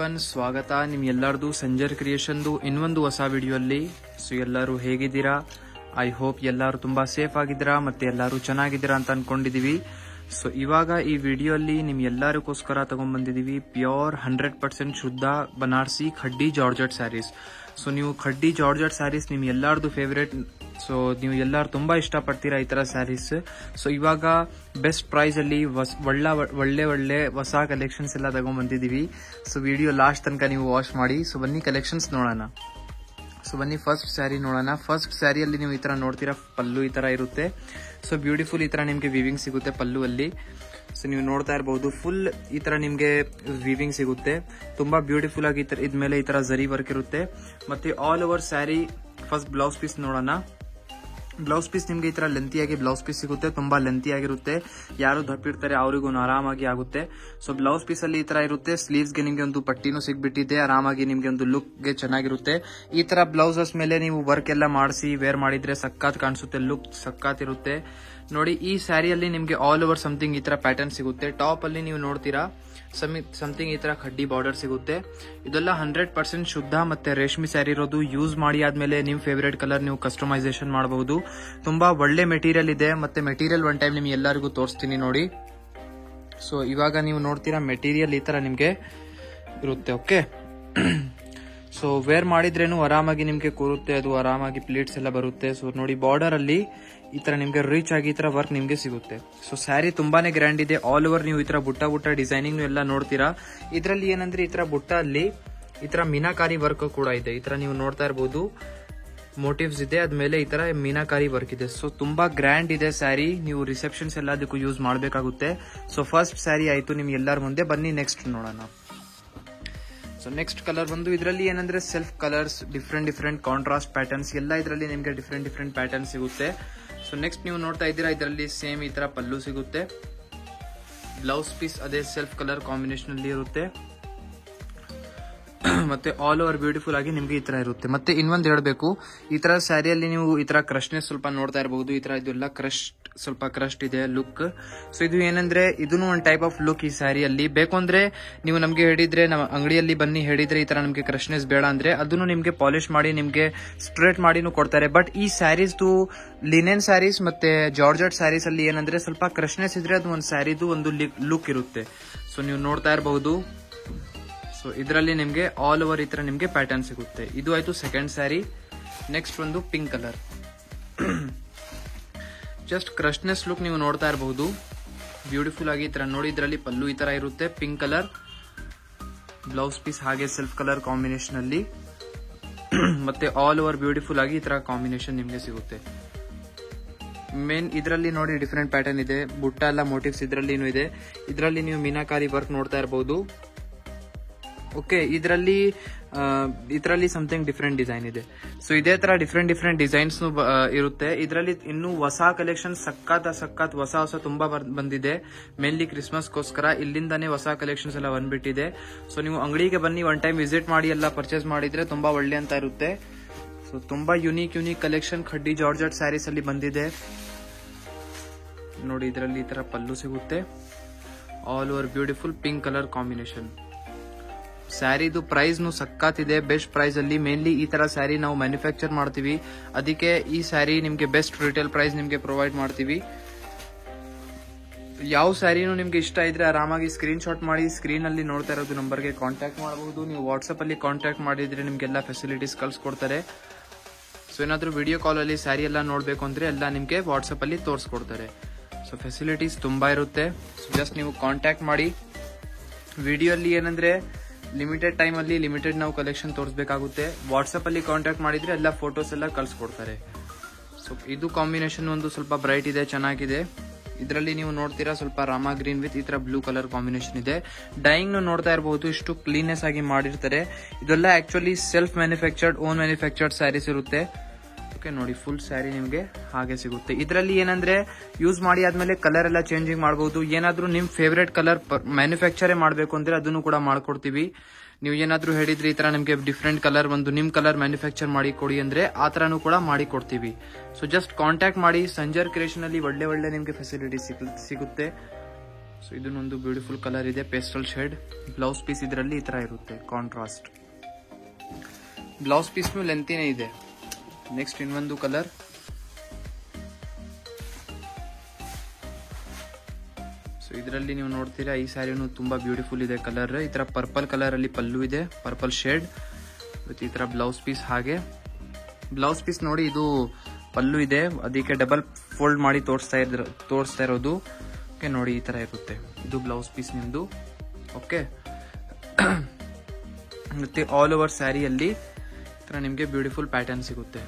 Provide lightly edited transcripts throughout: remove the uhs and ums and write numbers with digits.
Everyone, ಸ್ವಾಗತ ನಿಮ್ಗೆಲ್ಲರದು ಸಂಜರ್ ಕ್ರಿಯೇಷನ್ದು ಇನ್ನೊಂದು ಹೊಸ ವಿಡಿಯೋ ಅಲ್ಲಿ. ಸೊ ಎಲ್ಲರೂ ಹೇಗಿದ್ದೀರಾ? ಐ ಹೋಪ್ ಎಲ್ಲರೂ ತುಂಬಾ ಸೇಫ್ ಆಗಿದ್ದೀರಾ ಮತ್ತೆ ಎಲ್ಲರೂ ಚೆನ್ನಾಗಿದ್ದೀರಾ ಅಂತ ಅನ್ಕೊಂಡಿದೀವಿ. ಸೊ ಇವಾಗ ಈ ವಿಡಿಯೋ ಅಲ್ಲಿ ನಿಮ್ ಎಲ್ಲರಿಗೋಸ್ಕರ ತಗೊಂಡ್ ಬಂದಿದೀವಿ ಪ್ಯೂರ್ 100% ಶುದ್ಧ ಬನಾರಸಿ ಖಡ್ಡಿ ಜಾರ್ಜೆಟ್ ಸ್ಯಾರೀಸ್. ಸೊ ನೀವು ಖಡ್ಡಿ ಜಾರ್ಜೆಟ್ ಸ್ಯಾರೀಸ್ ನಿಮ್ ಎಲ್ಲಾರ್ದು ಫೇವರೇಟ್. ಸೊ ನೀವು ಎಲ್ಲರೂ ತುಂಬಾ ಇಷ್ಟಪಡ್ತೀರಾ ಈ ತರ ಸ್ಯಾರೀಸ್. ಸೊ ಇವಾಗ ಬೆಸ್ಟ್ ಪ್ರೈಸ್ ಅಲ್ಲಿ ಒಳ್ಳೆ ಹೊಸ ಕಲೆಕ್ಷನ್ಸ್ ಎಲ್ಲ ತಗೊಂಡ್ ಬಂದಿದೀವಿ. ಸೊ ವಿಡಿಯೋ ಲಾಸ್ಟ್ ತನಕ ನೀವು ವಾಚ್ ಮಾಡಿ. ಸೊ ಬನ್ನಿ ಕಲೆಕ್ಷನ್ಸ್ ನೋಡೋಣ. ಸೊ ಬನ್ನಿ ಫಸ್ಟ್ ಸ್ಯಾರಿ ನೋಡೋಣ. ಫಸ್ಟ್ ಸ್ಯಾರಿಯಲ್ಲಿ ನೀವು ಈ ತರ ನೋಡ್ತೀರಾ, ಪಲ್ಲು ಈ ತರ ಇರುತ್ತೆ. ಸೊ ಬ್ಯೂಟಿಫುಲ್ ಈ ತರ ನಿಮ್ಗೆ ವಿವಿಂಗ್ ಸಿಗುತ್ತೆ ಪಲ್ಲು ಅಲ್ಲಿ. ಸೊ ನೀವು ನೋಡ್ತಾ ಇರಬಹುದು ಫುಲ್ ಈ ತರ ನಿಮ್ಗೆ ವಿವಿಂಗ್ ಸಿಗುತ್ತೆ. ತುಂಬಾ ಬ್ಯೂಟಿಫುಲ್ ಆಗಿ ಇದ್ಮೇಲೆ ಈ ತರ ಜರಿ ವರ್ಕ್ ಇರುತ್ತೆ. ಮತ್ತೆ all over sari first blouse piece ನೋಡೋಣ. ಬ್ಲೌಸ್ ಪೀಸ್ ನಿಮ್ಗೆ ಈ ತರ ಲೆಂತಿಯಾಗಿ ಬ್ಲೌಸ್ ಪೀಸ್ ಸಿಗುತ್ತೆ. ತುಂಬಾ ಲೆಂತಿ ಆಗಿರುತ್ತೆ. ಯಾರು ದಪ್ಪಿರ್ತಾರೆ ಅವರಿಗೂ ಆರಾಮಾಗಿ ಆಗುತ್ತೆ. ಸೊ ಬ್ಲೌಸ್ ಪೀಸ್ ಅಲ್ಲಿ ಈ ತರ ಇರುತ್ತೆ. ಸ್ಲೀವ್ಸ್ ಗೆ ನಿಮ್ಗೆ ಒಂದು ಪಟ್ಟಿನೂ ಸಿಗ್ಬಿಟ್ಟಿದೆ. ಆರಾಮಾಗಿ ನಿಮ್ಗೆ ಒಂದು ಲುಕ್ ಗೆ ಚೆನ್ನಾಗಿರುತ್ತೆ. ಈ ತರ ಬ್ಲೌಸಸ್ ಮೇಲೆ ನೀವು ವರ್ಕ್ ಎಲ್ಲ ಮಾಡಿಸಿ ವೇರ್ ಮಾಡಿದ್ರೆ ಸಕ್ಕತ್ ಕಾಣಿಸುತ್ತೆ. ಲುಕ್ ಸಕ್ಕತ್ ಇರುತ್ತೆ. ನೋಡಿ ಈ ಸ್ಯಾರಿಯಲ್ಲಿ ನಿಮ್ಗೆ ಆಲ್ ಓವರ್ ಸಮಥಿಂಗ್ ಈ ತರ ಪ್ಯಾಟರ್ನ್ ಸಿಗುತ್ತೆ. ಟಾಪ್ ಅಲ್ಲಿ ನೀವು ನೋಡ್ತೀರಾ ಸಮಥಿಂಗ್ ಈ ತರ ಖಡ್ಡಿ ಬಾರ್ಡರ್ ಸಿಗುತ್ತೆ. ಇದೆಲ್ಲ 100% ಶುದ್ಧ ಮತ್ತೆ ರೇಷ್ಮೆ ಸ್ಯಾರಿ ಇರೋದು. ಯೂಸ್ ಮಾಡಿ ಆದ್ಮೇಲೆ ನಿಮ್ ಫೇವರೇಟ್ ಕಲರ್ ನೀವು ಕಸ್ಟಮೈಸೇಷನ್ ಮಾಡಬಹುದು. ತುಂಬಾ ಒಳ್ಳೆ ಮೆಟೀರಿಯಲ್ ಇದೆ. ಮತ್ತೆ ಮೆಟೀರಿಯಲ್ ಒನ್ ಟೈಮ್ ನಿಮ್ಗೆ ಎಲ್ಲರಿಗೂ ತೋರಿಸ್ತೀನಿ ನೋಡಿ. ಸೊ ಇವಾಗ ನೀವು ನೋಡ್ತೀರಾ ಮೆಟೀರಿಯಲ್ ಈ ತರ ನಿಮ್ಗೆ ಇರುತ್ತೆ. ಓಕೆ, ಸೊ ವೇರ್ ಮಾಡಿದ್ರೇನು ಆರಾಮಾಗಿ ನಿಮ್ಗೆ ಕೂರುತ್ತೆ. ಅದು ಆರಾಮಾಗಿ ಪ್ಲೇಟ್ಸ್ ಎಲ್ಲ ಬರುತ್ತೆ. ಸೊ ನೋಡಿ ಬಾರ್ಡರ್ ಅಲ್ಲಿ ಈ ತರ ನಿಮ್ಗೆ ರೀಚ್ ಆಗಿ ಈ ತರ ವರ್ಕ್ ನಿಮ್ಗೆ ಸಿಗುತ್ತೆ. ಸೊ ಸ್ಯಾರಿ ತುಂಬಾನೇ ಗ್ರ್ಯಾಂಡ್ ಇದೆ. ಆಲ್ ಓವರ್ ನೀವು ಈ ತರ ಬುಟ್ಟ ಡಿಸೈನಿಂಗ್ ಎಲ್ಲ ನೋಡ್ತೀರಾ. ಇದರಲ್ಲಿ ಏನಂದ್ರೆ ಈ ತರ ಬುಟ್ಟ ಅಲ್ಲಿ ಈ ತರ ಮೀನಾಕಾರಿ ವರ್ಕ್ ಕೂಡ ಇದೆ. ಈ ತರ ನೀವು ನೋಡ್ತಾ ಇರಬಹುದು ಮೋಟಿವ್ಸ್ ಇದೆ. ಅದ್ಮೇಲೆ ಈ ತರ ಮೀನಾಕಾರಿ ವರ್ಕ್ ಇದೆ. ಸೊ ತುಂಬಾ ಗ್ರ್ಯಾಂಡ್ ಇದೆ ಸ್ಯಾರಿ. ನೀವು ರಿಸೆಪ್ಷನ್ಸ್ ಎಲ್ಲದಕ್ಕೂ ಯೂಸ್ ಮಾಡಬೇಕಾಗುತ್ತೆ. ಸೊ ಫಸ್ಟ್ ಸ್ಯಾರಿ ಆಯ್ತು ನಿಮ್ ಎಲ್ಲರ ಮುಂದೆ. ಬನ್ನಿ ನೆಕ್ಸ್ಟ್ ನೋಡೋಣ. ಸೊ ನೆಕ್ಸ್ಟ್ ಕಲರ್ ಬಂದು ಇದರಲ್ಲಿ ಏನಂದ್ರೆ self colours different contrast patterns ಎಲ್ಲ ಇದರಲ್ಲಿ ನಿಮ್ಗೆ ಡಿಫ್ರೆಂಟ್ ಪ್ಯಾಟರ್ನ್ ಸಿಗುತ್ತೆ. ಸೊ ನೆಕ್ಸ್ಟ್ ನೀವು ನೋಡ್ತಾ ಇದ್ದೀರಾ ಇದರಲ್ಲಿ ಸೇಮ್ ಈ ತರ ಪಲ್ಲು ಸಿಗುತ್ತೆ. ಬ್ಲೌಸ್ ಪೀಸ್ ಅದೇ ಸೆಲ್ಫ್ ಕಲರ್ ಕಾಂಬಿನೇಷನ್ ಅಲ್ಲಿ ಇರುತ್ತೆ. ಮತ್ತೆ ಆಲ್ ಓವರ್ ಬ್ಯೂಟಿಫುಲ್ ಆಗಿ ನಿಮ್ಗೆ ಈ ತರ ಇರುತ್ತೆ. ಮತ್ತೆ ಇನ್ನೊಂದು ಹೇಳ್ಬೇಕು, ಈ ತರ ಸ್ಯಾರಿಯಲ್ಲಿ ನೀವು ಈ ತರ ಕ್ರಶ್ನೆಸ್ ಸ್ವಲ್ಪ ನೋಡ್ತಾ ಇರಬಹುದು. ಈ ತರ ಇದೆಲ್ಲ ಸ್ವಲ್ಪ ಕ್ರಸ್ಟ್ ಇದೆ ಲುಕ್. ಸೊ ಇದು ಏನಂದ್ರೆ ಇದನ್ನು ಒಂದು ಟೈಪ್ ಆಫ್ ಲುಕ್ ಈ ಸ್ಯಾರಿಯಲ್ಲಿ. ಬೇಕು ಅಂದ್ರೆ ನೀವು ನಮ್ಗೆ ಹೇಳಿದ್ರೆ ನಮ್ಮ ಅಂಗಡಿಯಲ್ಲಿ ಬನ್ನಿ ಹೇಳಿದ್ರೆ ಈ ತರ ನಮ್ಗೆ ಕ್ರಶ್ನೆಸ್ ಬೇಡ ಅಂದ್ರೆ ಅದನ್ನು ನಿಮ್ಗೆ ಪಾಲಿಶ್ ಮಾಡಿ ನಿಮ್ಗೆ ಸ್ಟ್ರೇಟ್ ಮಾಡಿನೂ ಕೊಡ್ತಾರೆ. ಬಟ್ ಈ ಸ್ಯಾರೀಸ್ದು ಲಿನೆನ್ ಸ್ಯಾರೀಸ್ ಮತ್ತೆ ಜಾರ್ಜೆಟ್ ಸ್ಯಾರೀಸ್ ಅಲ್ಲಿ ಏನಂದ್ರೆ ಸ್ವಲ್ಪ ಕ್ರಶ್ನೆಸ್ ಇದ್ರೆ ಅದು ಒಂದು ಸ್ಯಾರಿದು ಒಂದು ಲುಕ್ ಇರುತ್ತೆ. ಸೊ ನೀವು ನೋಡ್ತಾ ಇರಬಹುದು. ಸೊ ಇದರಲ್ಲಿ ನಿಮ್ಗೆ ಆಲ್ ಓವರ್ ಈ ತರ ನಿಮ್ಗೆ ಪ್ಯಾಟರ್ನ್ ಸಿಗುತ್ತೆ. ಇದು ಆಯ್ತು ಸೆಕೆಂಡ್ ಸ್ಯಾರಿ. ನೆಕ್ಸ್ಟ್ ಒಂದು ಪಿಂಕ್ ಕಲರ್. ಜಸ್ಟ್ ಕ್ರಶ್ನೆಸ್ ಲುಕ್ ನೀವು ನೋಡ್ತಾ ಇರಬಹುದು. ಬ್ಯೂಟಿಫುಲ್ ಆಗಿ ಈ ತರ ನೋಡಿ. ಇದರಲ್ಲಿ ಪಲ್ಲು ಈ ತರ ಇರುತ್ತೆ ಪಿಂಕ್ ಕಲರ್. ಬ್ಲೌಸ್ ಪೀಸ್ ಹಾಗೆ ಸೆಲ್ಫ್ ಕಲರ್ ಕಾಂಬಿನೇಷನ್ ಅಲ್ಲಿ. ಮತ್ತೆ ಆಲ್ ಓವರ್ ಬ್ಯೂಟಿಫುಲ್ ಆಗಿ ಈ ತರ ಕಾಂಬಿನೇಷನ್ ನಿಮ್ಗೆ ಸಿಗುತ್ತೆ. ಮೇನ್ ಇದರಲ್ಲಿ ನೋಡಿ ಡಿಫ್ರೆಂಟ್ ಪ್ಯಾಟರ್ನ್ ಇದೆ. ಬುಟ್ಟ ಎಲ್ಲ ಮೋಟಿವ್ಸ್ ಇದರಲ್ಲಿ ಇದೆ. ಇದರಲ್ಲಿ ನೀವು ಮೀನಾಕಾರಿ ವರ್ಕ್ ನೋಡ್ತಾ ಇರಬಹುದು. ಓಕೆ, ಇದರಲ್ಲಿ ಸಮಥಿಂಗ್ ಡಿಫ್ರೆಂಟ್ ಡಿಸೈನ್ ಇದೆ. ಸೊ ಇದೇ ತರ ಡಿಫ್ರೆಂಟ್ ಡಿಸೈನ್ಸ್ ಇರುತ್ತೆ. ಇದರಲ್ಲಿ ಇನ್ನು ಹೊಸ ಕಲೆಕ್ಷನ್ ಸಖತ್ ಹೊಸ ತುಂಬಾ ಬಂದಿದೆ. ಮೇನ್ಲಿ ಕ್ರಿಸ್ಮಸ್ಗೋಸ್ಕರ ಇಲ್ಲಿಂದಾನೇ ಹೊಸ ಕಲೆಕ್ಷನ್ಸ್ ಎಲ್ಲ ಬಂದ್ಬಿಟ್ಟಿದೆ. ಸೊ ನೀವು ಅಂಗಡಿಗೆ ಬನ್ನಿ ಒನ್ ಟೈಮ್ ವಿಸಿಟ್ ಮಾಡಿ ಎಲ್ಲ ಪರ್ಚೇಸ್ ಮಾಡಿದ್ರೆ ತುಂಬಾ ಒಳ್ಳೆ ಅಂತ ಇರುತ್ತೆ. ಸೊ ತುಂಬಾ unique collection khadi georgette sarees ಅಲ್ಲಿ ಬಂದಿದೆ ನೋಡಿ. ಇದರಲ್ಲಿ ಈ ತರ ಪಲ್ಲು ಸಿಗುತ್ತೆ. All over beautiful pink colour combination. ಸ್ಯಾರಿದು ಪ್ರೈಸ್ ಸಕ್ಕತ್ ಇದೆ. ಬೆಸ್ಟ್ ಪ್ರೈಸ್ ಅಲ್ಲಿ ಮೇನ್ಲಿ ಈ ತರ ಸ್ಯಾರಿ ನಾವು ಮ್ಯಾನುಫ್ಯಾಕ್ಚರ್ ಮಾಡ್ತೀವಿ. ಅದಕ್ಕೆ ಈ ಸ್ಯಾರಿ ನಿಮ್ಗೆ ಬೆಸ್ಟ್ ರಿಟೇಲ್ ಪ್ರೈಸ್ ನಿಮ್ಗೆ ಪ್ರೊವೈಡ್ ಮಾಡ್ತೀವಿ. ಯಾವ ಸ್ಯಾರಿನೂ ನಿಮ್ಗೆ ಇಷ್ಟ ಇದ್ರೆ ಆರಾಮಾಗಿ ಸ್ಕ್ರೀನ್ ಶಾಟ್ ಮಾಡಿ ಸ್ಕ್ರೀನ್ ಅಲ್ಲಿ ನೋಡ್ತಾ ಇರೋದು ನಂಬರ್ಗೆ ಕಾಂಟ್ಯಾಕ್ಟ್ ಮಾಡಬಹುದು. ನೀವು ವಾಟ್ಸ್ಆಪ್ ಅಲ್ಲಿ ಕಾಂಟ್ಯಾಕ್ಟ್ ಮಾಡಿದ್ರೆ ನಿಮ್ಗೆಲ್ಲ ಫೆಸಿಲಿಟೀಸ್ ಕಳ್ಸಿಕೊಡ್ತಾರೆ. ಸೊ ಏನಾದ್ರೂ ವಿಡಿಯೋ ಕಾಲ್ ಅಲ್ಲಿ ಸ್ಯಾರಿ ಎಲ್ಲ ನೋಡ್ಬೇಕು ಅಂದ್ರೆ ಎಲ್ಲ ನಿಮ್ಗೆ ವಾಟ್ಸ್ಆಪ್ ಅಲ್ಲಿ ತೋರಿಸ್ಕೊಡ್ತಾರೆ. ಸೊ ಫೆಸಿಲಿಟೀಸ್ ತುಂಬಾ ಇರುತ್ತೆ. ಸೊ ಜಸ್ಟ್ ನೀವು ಕಾಂಟ್ಯಾಕ್ಟ್ ಮಾಡಿ. ವಿಡಿಯೋ ಅಲ್ಲಿ ಏನಂದ್ರೆ ಲಿಮಿಟೆಡ್ ಟೈಮ್ ಅಲ್ಲಿ ಲಿಮಿಟೆಡ್ ನಾವು ಕಲೆಕ್ಷನ್ ತೋರಿಸಬೇಕಾಗುತ್ತೆ. ವಾಟ್ಸ್ಆಪ್ ಅಲ್ಲಿ ಕಾಂಟ್ಯಾಕ್ಟ್ ಮಾಡಿದ್ರೆ ಎಲ್ಲ ಫೋಟೋಸ್ ಎಲ್ಲ ಕಳ್ಸಿಕೊಡ್ತಾರೆ. ಸೊ ಇದು ಕಾಂಬಿನೇಷನ್ ಒಂದು ಸ್ವಲ್ಪ ಬ್ರೈಟ್ ಇದೆ, ಚೆನ್ನಾಗಿದೆ. ಇದರಲ್ಲಿ ನೀವು ನೋಡ್ತೀರಾ ಸ್ವಲ್ಪ ರಾಮಾ ಗ್ರೀನ್ ವಿತ್ ಈ ತರ ಬ್ಲೂ ಕಲರ್ ಕಾಂಬಿನೇಷನ್ ಇದೆ. ಡೈಯಿಂಗ್ ನೋಡ್ತಾ ಇರಬಹುದು. ಇಷ್ಟು ಕ್ಲೀನೆಸ್ ಆಗಿ ಮಾಡಿರ್ತಾರೆ. ಇದೆಲ್ಲ actually self own manufactured saris ಇರುತ್ತೆ. ಓಕೆ ನೋಡಿ ಫುಲ್ ಸ್ಯಾರಿ ನಿಮ್ಗೆ ಹಾಗೆ ಸಿಗುತ್ತೆ. ಇದರಲ್ಲಿ ಏನಂದ್ರೆ ಯೂಸ್ ಮಾಡಿ ಆದ್ಮೇಲೆ ಕಲರ್ ಎಲ್ಲ ಚೇಂಜಿಂಗ್ ಮಾಡಬಹುದು. ಏನಾದ್ರೂ ನಿಮ್ ಫೇವರೇಟ್ ಕಲರ್ ಮ್ಯಾನುಫ್ಯಾಕ್ಚರ್ ಮಾಡಬೇಕು ಅಂದ್ರೆ ಅದನ್ನು ಕೂಡ ಮಾಡ್ಕೊಡ್ತೀವಿ. ನೀವು ಏನಾದ್ರೂ ಹೇಳಿದ್ರೆ ಈ ತರ ನಿಮ್ಗೆ ಡಿಫ್ರೆಂಟ್ ಕಲರ್ ಒಂದು ನಿಮ್ ಕಲರ್ ಮ್ಯಾನುಫ್ಯಾಕ್ಚರ್ ಮಾಡಿ ಕೊಡಿ ಅಂದ್ರೆ ಆ ತರನು ಕೂಡ ಮಾಡಿ ಕೊಡ್ತೀವಿ. ಸೊ ಜಸ್ಟ್ ಕಾಂಟ್ಯಾಕ್ಟ್ ಮಾಡಿ. ಸಂಜರ್ ಕ್ರಿಯೇಷನ್ ಅಲ್ಲಿ ಒಳ್ಳೆ ನಿಮ್ಗೆ ಫೆಸಿಲಿಟಿ ಸಿಗುತ್ತೆ. ಸೊ ಇದನ್ನೊಂದು ಬ್ಯೂಟಿಫುಲ್ ಕಲರ್ ಇದೆ, ಪೇಸ್ಟಲ್ ಶೇಡ್. ಬ್ಲೌಸ್ ಪೀಸ್ ಇದರಲ್ಲಿ ಈ ತರ ಇರುತ್ತೆ, ಕಾಂಟ್ರಾಸ್ಟ್. ಬ್ಲೌಸ್ ಪೀಸ್ನು ಲೆಂತಿನೇ ಇದೆ. ನೆಕ್ಸ್ಟ್ ಇನ್ನೊಂದು ಕಲರ್. ಸೊ ಇದರಲ್ಲಿ ನೀವು ನೋಡ್ತೀರಾ ಈ ಸ್ಯಾರಿನೂ ತುಂಬಾ ಬ್ಯೂಟಿಫುಲ್ ಇದೆ ಕಲರ್. ಈ ತರ ಪರ್ಪಲ್ ಕಲರ್ ಅಲ್ಲಿ ಪಲ್ಲು ಇದೆ, ಪರ್ಪಲ್ ಶೇಡ್ ವಿತ್ ಈ ತರ ಬ್ಲೌಸ್ ಪೀಸ್. ಹಾಗೆ ಬ್ಲೌಸ್ ಪೀಸ್ ನೋಡಿ, ಇದು ಪಲ್ಲು ಇದೆ, ಅದಕ್ಕೆ ಡಬಲ್ ಫೋಲ್ಡ್ ಮಾಡಿ ತೋರಿಸ್ತಾ ಇರೋದು. ಓಕೆ ನೋಡಿ, ಈ ತರ ಇರುತ್ತೆ. ಇದು ಬ್ಲೌಸ್ ಪೀಸ್ ನಿಮ್ದು. ಓಕೆ, ಮತ್ತೆ ಆಲ್ ಓವರ್ ಸ್ಯಾರಿಯಲ್ಲಿ ಈ ತರ ನಿಮ್ಗೆ ಬ್ಯೂಟಿಫುಲ್ ಪ್ಯಾಟರ್ನ್ ಸಿಗುತ್ತೆ.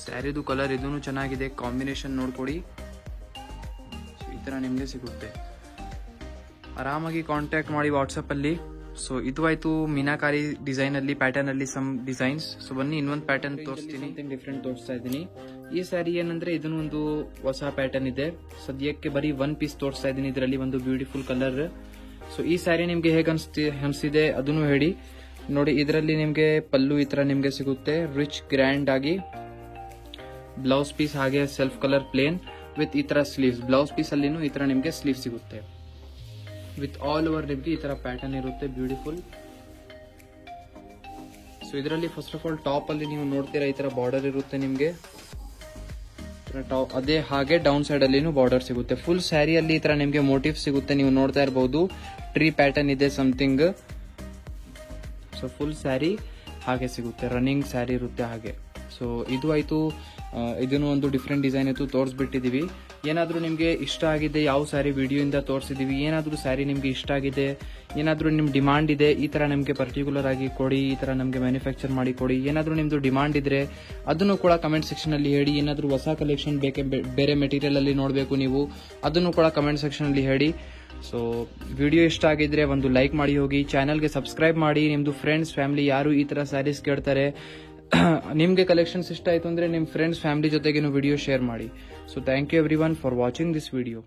ಸ್ಯಾರಿದು ಕಲರ್ ಇದೂ ಚೆನ್ನಾಗಿದೆ, ಕಾಂಬಿನೇಷನ್ ನೋಡ್ಕೊಡಿ. ಈ ತರ ನಿಮ್ಗೆ ಸಿಗುತ್ತೆ. ಆರಾಮಾಗಿ ಕಾಂಟ್ಯಾಕ್ಟ್ ಮಾಡಿ ವಾಟ್ಸಪ್ ಅಲ್ಲಿ. ಸೊ ಇದು ಆಯ್ತು ಮೀನಾಕಾರಿ ಡಿಸೈನ್ ಅಲ್ಲಿ, ಪ್ಯಾಟರ್ನ್ ಅಲ್ಲಿ ಸಮ್ ಡಿಸೈನ್ಸ್. ಸೊ ಬನ್ನಿ ಇನ್ನೊಂದು ಪ್ಯಾಟರ್ನ್ ತೋರಿಸ್ತೀನಿ, ಡಿಫ್ರೆಂಟ್ ತೋರಿಸ್ತಾ ಇದ್ದೀನಿ. ಈ ಸ್ಯಾರಿ ಏನಂದ್ರೆ ಇದನ್ನು ಒಂದು ಹೊಸ ಪ್ಯಾಟರ್ನ್ ಇದೆ. ಸದ್ಯಕ್ಕೆ ಬರೀ ಒನ್ ಪೀಸ್ ತೋರಿಸ್ತಾ ಇದ್ದೀನಿ, ಇದರಲ್ಲಿ ಒಂದು ಬ್ಯೂಟಿಫುಲ್ ಕಲರ್. ಸೊ ಈ ಸ್ಯಾರಿ ನಿಮ್ಗೆ ಹೇಗೆ ಅನಿಸ್ತಿದೆ ಅದನ್ನು ಹೇಳಿ. ನೋಡಿ, ಇದರಲ್ಲಿ ನಿಮ್ಗೆ ಪಲ್ಲು ಈ ತರ ನಿಮ್ಗೆ ಸಿಗುತ್ತೆ, ರಿಚ್ ಗ್ರ್ಯಾಂಡ್ ಆಗಿ. ಬ್ಲೌಸ್ ಪೀಸ್ ಹಾಗೆ ಸೆಲ್ಫ್ ಕಲರ್ ಪ್ಲೇನ್ ವಿತ್ ಈ ತರ ಸ್ಲೀವ್ಸ್. ಬ್ಲೌಸ್ ಪೀಸ್ ಅಲ್ಲಿನೂ ಈ ತರ ನಿಮ್ಗೆ ಸ್ಲೀವ್ ಸಿಗುತ್ತೆ. ವಿತ್ ಆಲ್ ಓವರ್ ನಿಮ್ಗೆ ಈ ತರ ಪ್ಯಾಟರ್ನ್ ಇರುತ್ತೆ, ಬ್ಯೂಟಿಫುಲ್. ಸೊ ಇದರಲ್ಲಿ ಫಸ್ಟ್ ಆಫ್ ಆಲ್ ಟಾಪ್ ಅಲ್ಲಿ ನೀವು ನೋಡ್ತೀರಾ ಈ ತರ ಬಾರ್ಡರ್ ಇರುತ್ತೆ ನಿಮ್ಗೆ. ಅದೇ ಹಾಗೆ ಡೌನ್ ಸೈಡ್ ಅಲ್ಲಿನೂ ಬಾರ್ಡರ್ ಸಿಗುತ್ತೆ. ಫುಲ್ ಸ್ಯಾರಿಯಲ್ಲಿ ಈ ತರ ನಿಮ್ಗೆ ಮೋಟಿವ್ ಸಿಗುತ್ತೆ, ನೀವು ನೋಡ್ತಾ ಇರಬಹುದು. ಟ್ರೀ ಪ್ಯಾಟರ್ನ್ ಇದೆ ಸಮಥಿಂಗ್. ಸೊ ಫುಲ್ ಸ್ಯಾರಿ ಹಾಗೆ ಸಿಗುತ್ತೆ, ರನ್ನಿಂಗ್ ಸ್ಯಾರಿ ಇರುತ್ತೆ ಹಾಗೆ. ಸೊ ಇದು ಆಯ್ತು, ಇದನ್ನು ಒಂದು ಡಿಫ್ರೆಂಟ್ ಡಿಸೈನ್ ಇತ್ತು ತೋರಿಸ್ಬಿಟ್ಟಿದೀವಿ. ಏನಾದ್ರೂ ನಿಮ್ಗೆ ಇಷ್ಟ ಆಗಿದೆ, ಯಾವ ಸ್ಯಾರಿ ವಿಡಿಯೋ ಇಂದ ತೋರಿಸಿದೀವಿ, ಏನಾದ್ರೂ ಸ್ಯಾರಿ ನಿಮ್ಗೆ ಇಷ್ಟ ಆಗಿದೆ, ಏನಾದ್ರೂ ನಿಮ್ ಡಿಮಾಂಡ್ ಇದೆ, ಈ ತರ ನಮ್ಗೆ ಪರ್ಟಿಕ್ಯುಲರ್ ಆಗಿ ಕೊಡಿ, ಈ ತರ ನಮ್ಗೆ ಮ್ಯಾನುಫ್ಯಾಕ್ಚರ್ ಮಾಡಿ ಕೊಡಿ, ಏನಾದ್ರೂ ನಿಮ್ದು ಡಿಮಾಂಡ್ ಇದ್ರೆ ಅದನ್ನು ಕೂಡ ಕಮೆಂಟ್ ಸೆಕ್ಷನ್ ಅಲ್ಲಿ ಹೇಳಿ. ಏನಾದ್ರೂ ಹೊಸ ಕಲೆಕ್ಷನ್ ಬೇರೆ ಮೆಟೀರಿಯಲ್ ಅಲ್ಲಿ ನೋಡಬೇಕು ನೀವು, ಅದನ್ನು ಕೂಡ ಕಮೆಂಟ್ ಸೆಕ್ಷನ್ ಅಲ್ಲಿ ಹೇಳಿ. ಸೊ ವಿಡಿಯೋ ಇಷ್ಟ ಆಗಿದ್ರೆ ಒಂದು ಲೈಕ್ ಮಾಡಿ ಹೋಗಿ, ಚಾನಲ್ಗೆ ಸಬ್ಸ್ಕ್ರೈಬ್ ಮಾಡಿ. ನಿಮ್ದು ಫ್ರೆಂಡ್ಸ್ ಫ್ಯಾಮಿಲಿ ಯಾರು ಈ ತರ ಸ್ಯಾರೀಸ್ ಕೇಳ್ತಾರೆ, ನಿಮ್ಗೆ ಕಲೆಕ್ಷನ್ಸ್ ಇಷ್ಟ ಆಯ್ತು ಅಂದ್ರೆ ನಿಮ್ ಫ್ರೆಂಡ್ಸ್ ಫ್ಯಾಮಿಲಿ ಜೊತೆಗೇನು ವಿಡಿಯೋ ಶೇರ್ ಮಾಡಿ. So thank you everyone for watching this video.